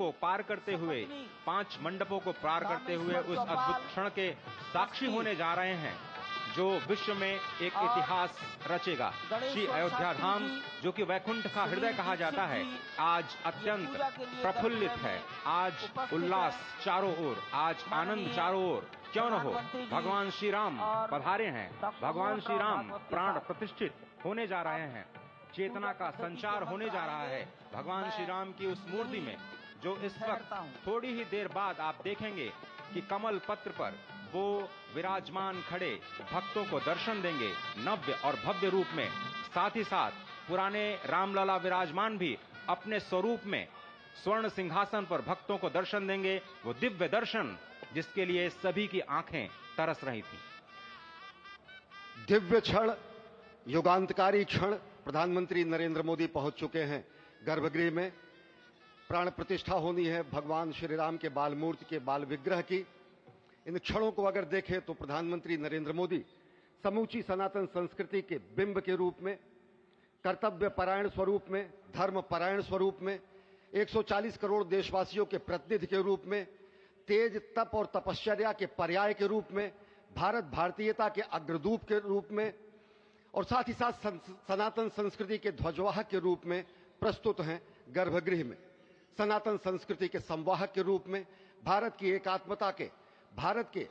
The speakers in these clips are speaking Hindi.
को पार करते हुए, 5 मंडपों को पार करते हुए उस अद्भुत क्षण के साक्षी होने जा रहे हैं जो विश्व में एक इतिहास रचेगा। श्री अयोध्या धाम, जो कि वैकुंठ का हृदय कहा जाता है, आज अत्यंत प्रफुल्लित है। आज उल्लास चारों ओर, आज आनंद चारों ओर। क्यों न हो, भगवान श्री राम पधारे हैं, भगवान श्री राम प्राण प्रतिष्ठित होने जा रहे हैं, चेतना का संचार होने जा रहा है भगवान श्री राम की उस मूर्ति में, जो इस वक्त थोड़ी ही देर बाद आप देखेंगे कि कमल पत्र पर वो विराजमान खड़े भक्तों को दर्शन देंगे नव्य और भव्य रूप में। साथ ही साथ पुराने रामलला विराजमान भी अपने स्वरूप में स्वर्ण सिंहासन पर भक्तों को दर्शन देंगे, वो दिव्य दर्शन जिसके लिए सभी की आंखें तरस रही थी। दिव्य क्षण, युगांतकारी क्षण। प्रधानमंत्री नरेंद्र मोदी पहुंच चुके हैं गर्भगृह में। प्राण प्रतिष्ठा होनी है भगवान श्री राम के बाल मूर्ति के बाल विग्रह की। इन क्षणों को अगर देखें तो प्रधानमंत्री नरेंद्र मोदी समूची सनातन संस्कृति के बिंब के रूप में, कर्तव्य परायण स्वरूप में, धर्म परायण स्वरूप में, 140 करोड़ देशवासियों के प्रतिनिधि के रूप में, तेज तप और तपश्चर्या के पर्याय के रूप में, भारत भारतीयता के अग्रदूत के रूप में और साथ ही साथ सनातन संस्कृति के ध्वजवाहक के रूप में प्रस्तुत हैं गर्भगृह में। सनातन संस्कृति के संवाहक के रूप में, भारत की एकात्मता के, भारत के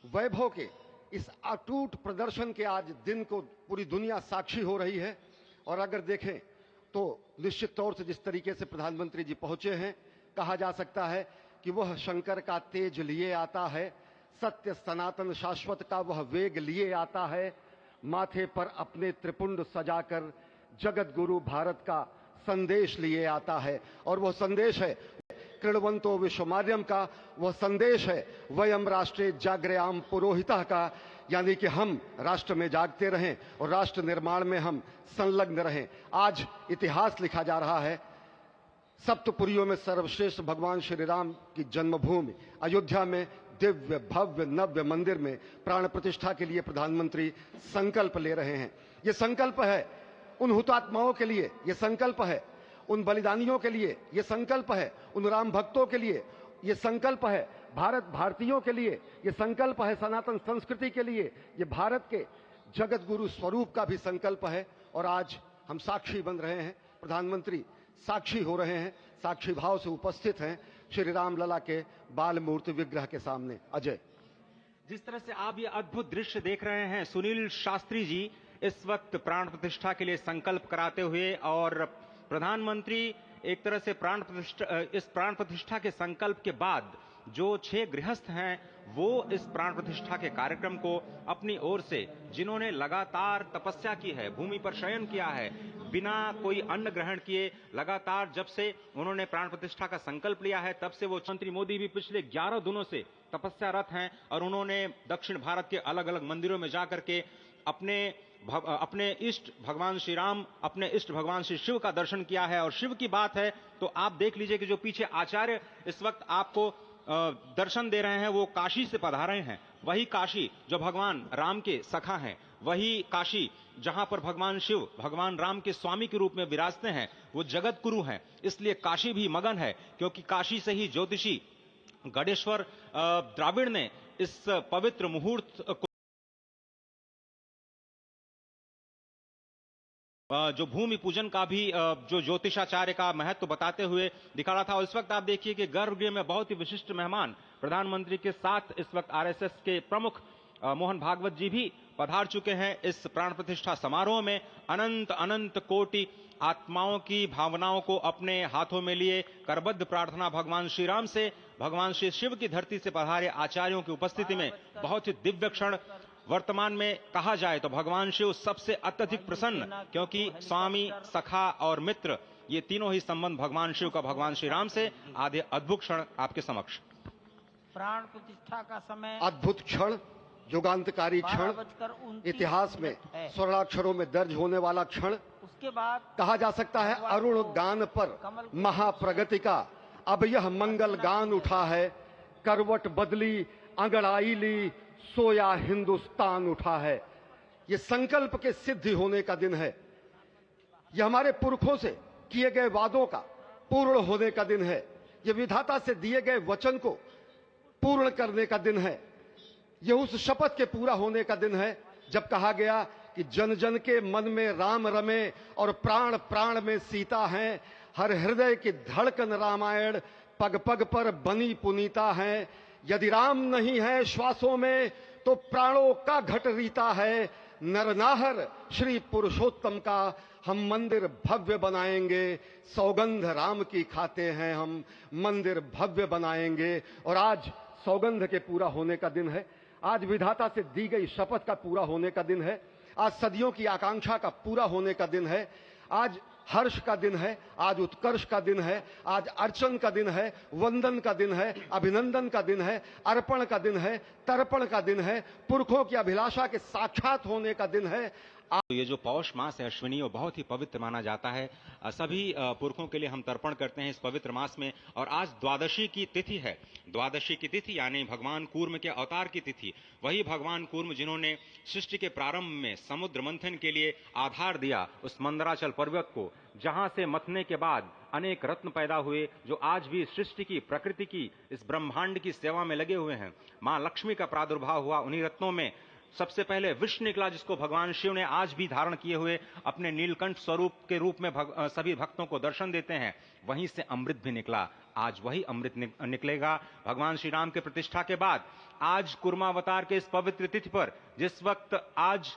वैभव के इस अटूट प्रदर्शन के आज दिन को पूरी दुनिया साक्षी हो रही है। और अगर देखें तो निश्चित तौर से जिस तरीके से प्रधानमंत्री जी पहुंचे हैं, कहा जा सकता है कि वह शंकर का तेज लिए आता है, सत्य सनातन शाश्वत का वह वेग लिए आता है, माथे पर अपने त्रिपुंड सजाकर जगत गुरु भारत का संदेश लिए आता है। और वह संदेश है कृण्वन्तो विश्वमार्यम का, वह संदेश है वयम राष्ट्रे जाग्रयाम पुरोहितः का, यानी कि हम राष्ट्र में जागते रहें और राष्ट्र निर्माण में हम संलग्न रहें। आज इतिहास लिखा जा रहा है। सप्तपुरियों में सर्वश्रेष्ठ भगवान श्री राम की जन्मभूमि अयोध्या में दिव्य भव्य नव्य मंदिर में प्राण प्रतिष्ठा के लिए प्रधानमंत्री संकल्प ले रहे हैं। ये संकल्प है उन हुतात्माओं के लिए, ये संकल्प है उन बलिदानियों के लिए, ये संकल्प है उन राम भक्तों के लिए, ये संकल्प है भारत भारतीयों के लिए, ये संकल्प है सनातन संस्कृति के लिए, ये भारत के जगत गुरु स्वरूप का भी संकल्प है। और आज हम साक्षी बन रहे हैं, प्रधानमंत्री साक्षी हो रहे हैं, साक्षी भाव से उपस्थित हैं श्री राम लला के बाल मूर्ति विग्रह के सामने। अजय, जिस तरह से आप ये अद्भुत दृश्य देख रहे हैं, सुनील शास्त्री जी इस वक्त प्राण प्रतिष्ठा के लिए संकल्प कराते हुए, और प्रधानमंत्री एक तरह से इस प्राण प्रतिष्ठा के संकल्प के बाद जो 6 गृहस्थ हैं वो इस प्राण प्रतिष्ठा के कार्यक्रम को अपनी ओर से, जिन्होंने लगातार तपस्या की है, भूमि पर शयन किया है, बिना कोई अन्न ग्रहण किए, लगातार जब से उन्होंने प्राण प्रतिष्ठा का संकल्प लिया है तब से वो मंत्री मोदी भी पिछले 11 दिनों से तपस्यारत हैं और उन्होंने दक्षिण भारत के अलग अलग मंदिरों में जाकर के अपने इष्ट भगवान श्री राम, अपने इष्ट भगवान श्री शिव का दर्शन किया है। और शिव की बात है तो आप देख लीजिए कि जो पीछे आचार्य इस वक्त आपको दर्शन दे रहे हैं वो काशी से पधारे हैं। वही काशी जो भगवान राम के सखा हैं, वही काशी जहां पर भगवान शिव भगवान राम के स्वामी के रूप में विराजते हैं, वो जगत गुरु हैं। इसलिए काशी भी मगन है, क्योंकि काशी से ही ज्योतिषी गणेश्वर द्राविड़ ने इस पवित्र मुहूर्त को, जो भूमि पूजन का भी जो ज्योतिषाचार्य का महत्व बताते हुए दिखा रहा था। और इस वक्त आप देखिए कि गर्भगृह में बहुत ही विशिष्ट मेहमान प्रधानमंत्री के साथ इस वक्त आरएसएस के प्रमुख मोहन भागवत जी भी पधार चुके हैं। इस प्राण प्रतिष्ठा समारोह में अनंत अनंत कोटि आत्माओं की भावनाओं को अपने हाथों में लिए करबद्ध प्रार्थना भगवान श्री राम से, भगवान श्री शिव की धरती से पधारे आचार्यों की उपस्थिति में बहुत ही दिव्य क्षण। वर्तमान में कहा जाए तो भगवान शिव सबसे अत्यधिक प्रसन्न, क्योंकि स्वामी, सखा और मित्र ये तीनों ही संबंध भगवान शिव का भगवान श्री राम से। आधे अद्भुत क्षण आपके समक्ष। प्राण प्रतिष्ठा का समय, अद्भुत क्षण, युगांतकारी क्षण, इतिहास में स्वर्णाक्षरों में दर्ज होने वाला क्षण। उसके बाद कहा जा सकता है अरुण गान पर महाप्रगति का अब यह मंगल गान उठा है, करवट बदली अंगड़ाई ली सोया हिंदुस्तान उठा है। यह संकल्प के सिद्धि होने का दिन है, यह हमारे पुरखों से किए गए वादों का पूर्ण होने का दिन है, ये विधाता से दिए गए वचन को पूर्ण करने का दिन है। ये उस शपथ के पूरा होने का दिन है जब कहा गया कि जन जन के मन में राम रमे और प्राण प्राण में सीता है। हर हृदय की धड़कन रामायण, पग पग पर बनी पुनीता है। यदि राम नहीं है श्वासों में तो प्राणों का घट रीता है। नरनाहर श्री पुरुषोत्तम का हम मंदिर भव्य बनाएंगे। सौगंध राम की खाते हैं हम, मंदिर भव्य बनाएंगे। और आज सौगंध के पूरा होने का दिन है। आज विधाता से दी गई शपथ का पूरा होने का दिन है। आज सदियों की आकांक्षा का पूरा होने का दिन है। आज हर्ष का दिन है, आज उत्कर्ष का दिन है, आज अर्चन का दिन है, वंदन का दिन है, अभिनंदन का दिन है, अर्पण का दिन है, तर्पण का दिन है, पुरखों की अभिलाषा के साक्षात होने का दिन है। तो ये जो पौष मास है अश्विनी, वो बहुत ही पवित्र माना जाता है। सभी पुरखों के लिए हम तर्पण करते हैं इस पवित्र मास में। और आज द्वादशी की तिथि है। द्वादशी की तिथि यानी भगवान कूर्म के अवतार की तिथि। वही भगवान कूर्म जिन्होंने सृष्टि के प्रारंभ में समुद्र मंथन के लिए आधार दिया उस मंदराचल पर्वत को, जहां से मथने के बाद अनेक रत्न पैदा हुए, जो आज भी सृष्टि की, प्रकृति की, इस ब्रह्मांड की सेवा में लगे हुए हैं। मां लक्ष्मी का प्रादुर्भाव हुआ उन्हीं रत्नों में। सबसे पहले विष निकला, जिसको भगवान शिव ने आज भी धारण किए हुए अपने नीलकंठ स्वरूप के रूप में सभी भक्तों को दर्शन देते हैं। वहीं से अमृत भी निकला। आज वही अमृत निकलेगा भगवान श्री राम के प्रतिष्ठा के बाद। आज कुर्मावतार के इस पवित्र तिथि पर, जिस वक्त आज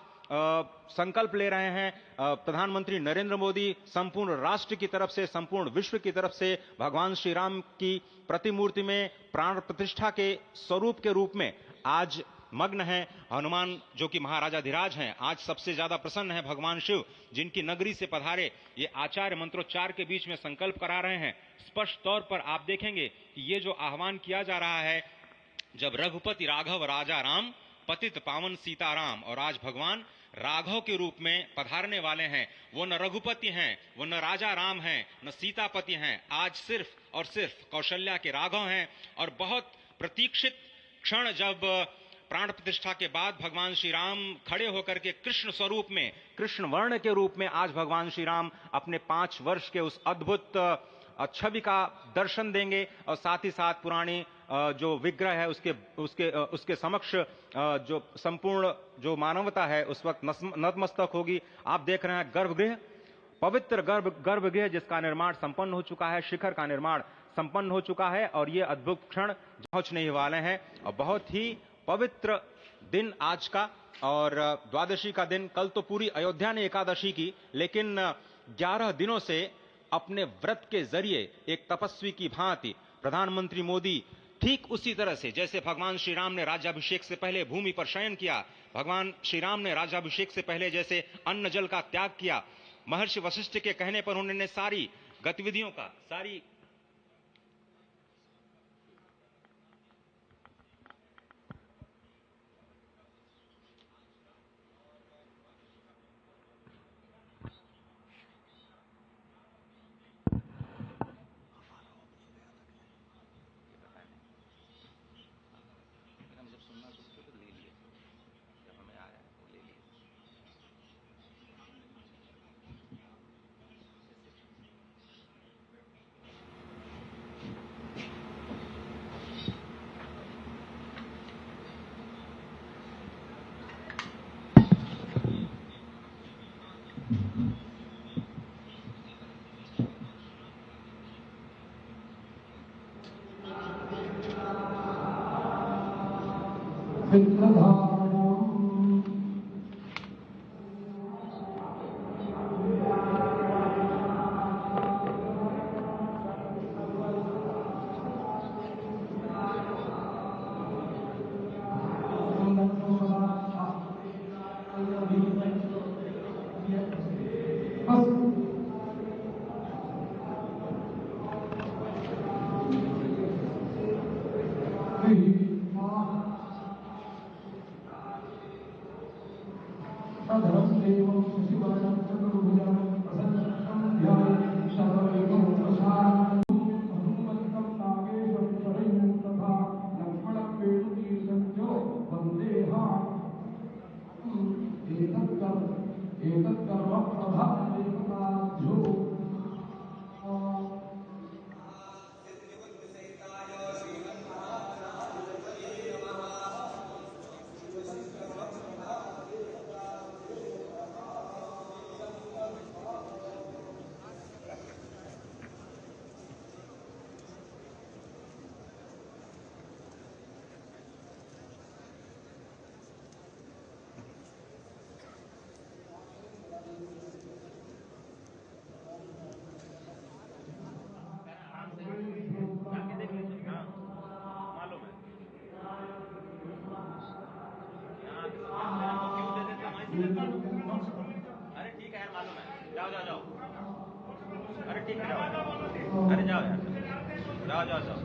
संकल्प ले रहे हैं प्रधानमंत्री नरेंद्र मोदी, संपूर्ण राष्ट्र की तरफ से, संपूर्ण विश्व की तरफ से भगवान श्री राम की प्रतिमूर्ति में प्राण प्रतिष्ठा के स्वरूप के रूप में आज मग्न है। हनुमान जो कि महाराजाधिराज हैं, आज सबसे ज्यादा प्रसन्न है भगवान शिव, जिनकी नगरी से पधारे ये आचार्य मंत्रोच्चार के बीच में संकल्प करा रहे हैं। स्पष्ट तौर पर आप देखेंगे कि ये जो आह्वान किया जा रहा है, जब रघुपति राघव राजा राम, पतित पावन सीताराम, और आज भगवान राघव के रूप में पधारने वाले हैं। वो न रघुपति हैं, वो न राजा राम हैं, न सीतापति हैं। आज सिर्फ और सिर्फ कौशल्या के राघव हैं। और बहुत प्रतीक्षित क्षण, जब प्राण प्रतिष्ठा के बाद भगवान श्री राम खड़े होकर के कृष्ण स्वरूप में, कृष्ण वर्ण के रूप में आज भगवान श्री राम अपने 5 वर्ष के उस अद्भुत छवि का दर्शन देंगे। और साथ ही साथ पुरानी जो विग्रह है उसके समक्ष जो संपूर्ण जो मानवता है उस वक्त नतमस्तक होगी। आप देख रहे हैं गर्भगृह, पवित्र गर्भगृह जिसका निर्माण संपन्न हो चुका है, शिखर का निर्माण संपन्न हो चुका है। और ये अद्भुत क्षण पहुंचने वाले हैं। और बहुत ही पवित्र दिन आज का, और द्वादशी का दिन। कल तो पूरी अयोध्या ने एकादशी की, लेकिन 11 दिनों से अपने व्रत के जरिए एक तपस्वी की भांति प्रधानमंत्री मोदी ठीक उसी तरह से, जैसे भगवान श्री राम ने राज्याभिषेक से पहले भूमि पर शयन किया, भगवान श्री राम ने राज्याभिषेक से पहले जैसे अन्न जल का त्याग किया, महर्षि वशिष्ठ के कहने पर उन्होंने सारी गतिविधियों का, सारी अरे ठीक है यार, मालूम है, जाओ जाओ जाओ, अरे ठीक है जाओ, अरे जाओ यार, जाओ जाओ जाओ।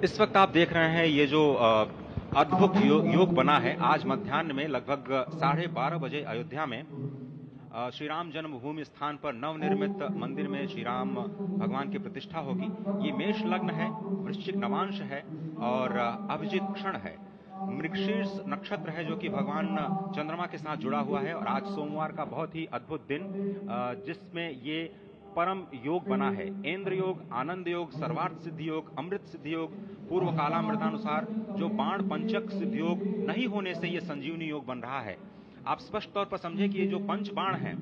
इस वक्त आप देख रहे हैं ये जो अद्भुत योग बना है। आज मध्याह्न में लगभग 12:30 बजे अयोध्या में श्री राम जन्मभूमि स्थान पर नवनिर्मित मंदिर में श्री राम भगवान की प्रतिष्ठा होगी। ये मेष लग्न है, वृश्चिक नवांश है और अभिजीत क्षण है। मृगशीर्ष नक्षत्र है जो कि भगवान चंद्रमा के साथ जुड़ा हुआ है और आज सोमवार का बहुत ही अद्भुत दिन जिसमें ये परम योग बना है। इंद्र योग, आनंद योग, सर्वार्थ सिद्धि योग, अमृत सिद्धि योग, पूर्व कालामृतानुसार जो बाण पंचक सिद्धि योग नहीं होने से ये संजीवनी योग बन रहा है। आप स्पष्ट तौर पर समझे कि ये जो पंच बाण है,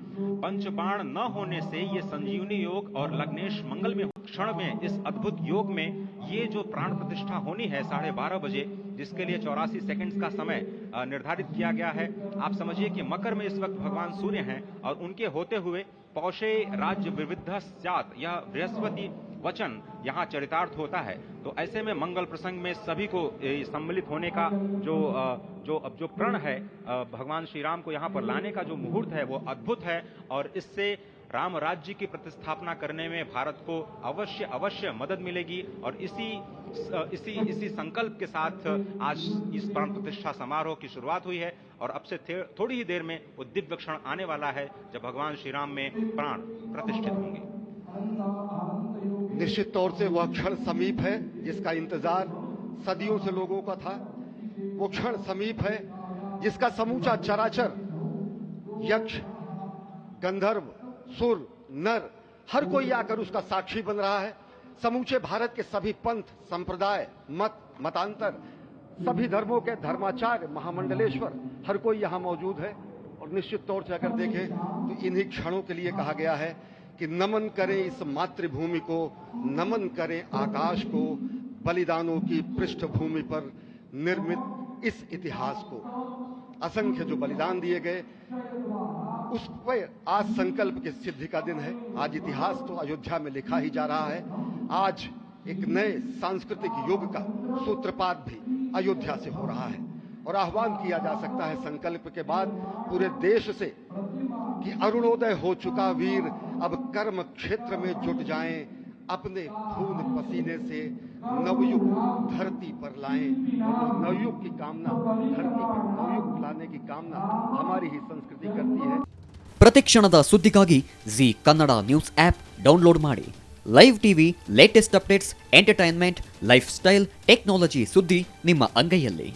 पंच बाण न होने से ये संजीवनी योग और लग्नेश मंगल में क्षण में इस अद्भुत योग में ये जो प्राण प्रतिष्ठा होनी है 12:30 बजे, जिसके लिए 84 सेकंड्स का समय निर्धारित किया गया है। आप समझिए कि मकर में इस वक्त भगवान सूर्य हैं और उनके होते हुए पौषे राज्य विविध स्यात्, यह बृहस्पति वचन यहाँ चरितार्थ होता है। तो ऐसे में मंगल प्रसंग में सभी को सम्मिलित होने का जो प्रण है भगवान श्री राम को यहाँ पर लाने का जो मुहूर्त है वो अद्भुत है और इससे राम राज्य की प्रतिस्थापना करने में भारत को अवश्य मदद मिलेगी। और इसी संकल्प के साथ आज इस प्राण प्रतिष्ठा समारोह की शुरुआत हुई है और अब से थोड़ी ही देर में वो दिव्य क्षण आने वाला है जब भगवान श्री राम में प्राण प्रतिष्ठित होंगे। निश्चित तौर से वह क्षण समीप है जिसका इंतजार सदियों से लोगों का था। वो क्षण समीप है जिसका समूचा चराचर, यक्ष, गंधर्व, सुर, नर, हर कोई आकर उसका साक्षी बन रहा है। समूचे भारत के सभी पंथ, संप्रदाय, मतांतर, सभी धर्मों के धर्माचार्य, महामंडलेश्वर, हर कोई यहां मौजूद है। और निश्चित तौर से अगर देखें तो इन्हीं क्षणों के लिए कहा गया है कि नमन करें इस मातृभूमि को, नमन करें आकाश को, बलिदानों की पृष्ठभूमि पर निर्मित इस इतिहास को। असंख्य जो बलिदान दिए गए उस पर आज संकल्प की सिद्धि का दिन है। आज इतिहास तो अयोध्या में लिखा ही जा रहा है। आज एक नए सांस्कृतिक युग का सूत्रपात भी अयोध्या से हो रहा है और आह्वान किया जा सकता है संकल्प के बाद पूरे देश से कि अरुणोदय हो चुका वीर, अब कर्म क्षेत्र में जुट जाएं, अपने खून पसीने से नवयुग धरती पर लाएं। और नवयुग की कामना, धरती पर नवयुग लाने की कामना हमारी ही संस्कृति करती है। ಪ್ರತಿಕ್ಷಣದ ಸುದ್ದಿಗಾಗಿ Zee Kannada news app download ಮಾಡಿ. Live TV, latest updates, entertainment, lifestyle, technology ಸುದ್ದಿ ನಿಮ್ಮ ಅಂಗೈಯಲ್ಲಿ.